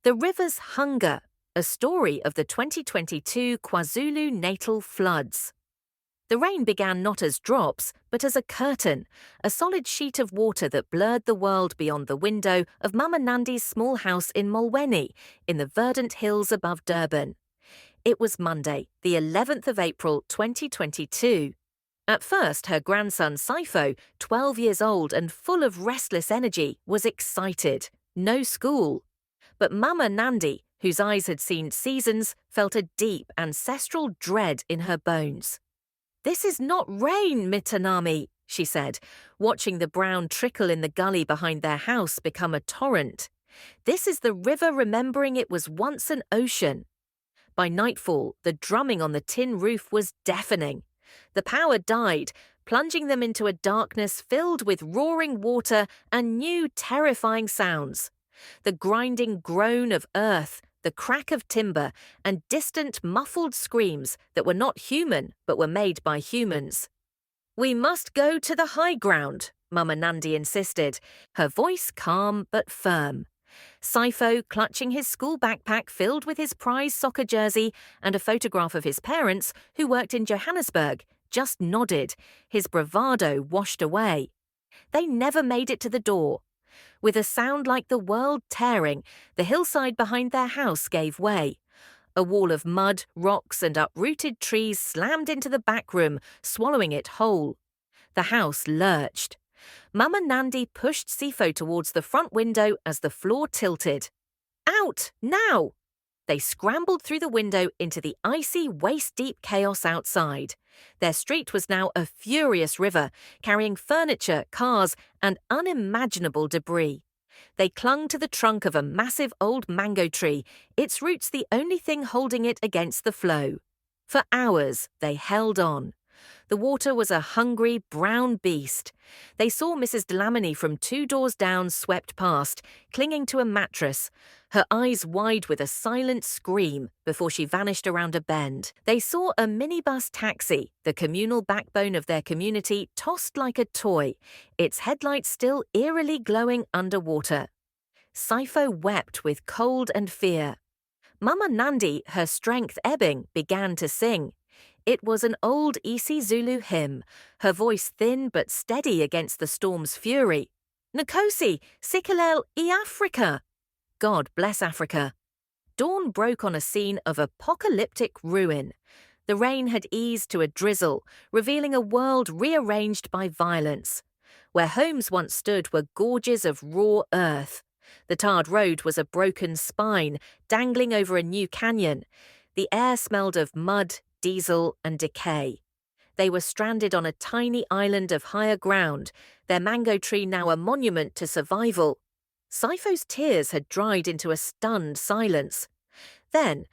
The River's Hunger, a story of the 2022 KwaZulu-Natal floods. The rain began not as drops, but as a curtain, a solid sheet of water that blurred the world beyond the window of Mama Nandi's small house in Molweni, in the verdant hills above Durban. It was Monday, the 11th of April 2022. At first, her grandson Sifo, 12 years old and full of restless energy, was excited. No school. But Mama Nandi, whose eyes had seen seasons, felt a deep ancestral dread in her bones. "This is not rain, Mitanami," she said, watching the brown trickle in the gully behind their house become a torrent. "This is the river remembering it was once an ocean." By nightfall, the drumming on the tin roof was deafening. The power died, plunging them into a darkness filled with roaring water and new terrifying sounds. The grinding groan of earth, the crack of timber, and distant muffled screams that were not human but were made by humans. "We must go to the high ground," Mama Nandi insisted, her voice calm but firm. Sifo, clutching his school backpack filled with his prize soccer jersey and a photograph of his parents, who worked in Johannesburg, just nodded, his bravado washed away. They never made it to the door. With a sound like the world tearing, the hillside behind their house gave way. A wall of mud, rocks, and uprooted trees slammed into the back room, swallowing it whole. The house lurched. Mama Nandi pushed Sifo towards the front window as the floor tilted. "Out, now!" They scrambled through the window into the icy, waist-deep chaos outside. Their street was now a furious river, carrying furniture, cars, and unimaginable debris. They clung to the trunk of a massive old mango tree, its roots the only thing holding it against the flow. For hours, they held on. The water was a hungry, brown beast. They saw Mrs. Delamony from 2 doors down swept past, clinging to a mattress, her eyes wide with a silent scream before she vanished around a bend. They saw a minibus taxi, the communal backbone of their community, tossed like a toy, its headlights still eerily glowing underwater. Sifo wept with cold and fear. Mama Nandi, her strength ebbing, began to sing. It was an old isiZulu hymn, her voice thin but steady against the storm's fury. "Nkosi, Sikelel Africa." God bless Africa. Dawn broke on a scene of apocalyptic ruin. The rain had eased to a drizzle, revealing a world rearranged by violence. Where homes once stood were gorges of raw earth. The tarred road was a broken spine, dangling over a new canyon. The air smelled of mud, diesel, and decay. They were stranded on a tiny island of higher ground, their mango tree now a monument to survival. Sifo's tears had dried into a stunned silence. Then,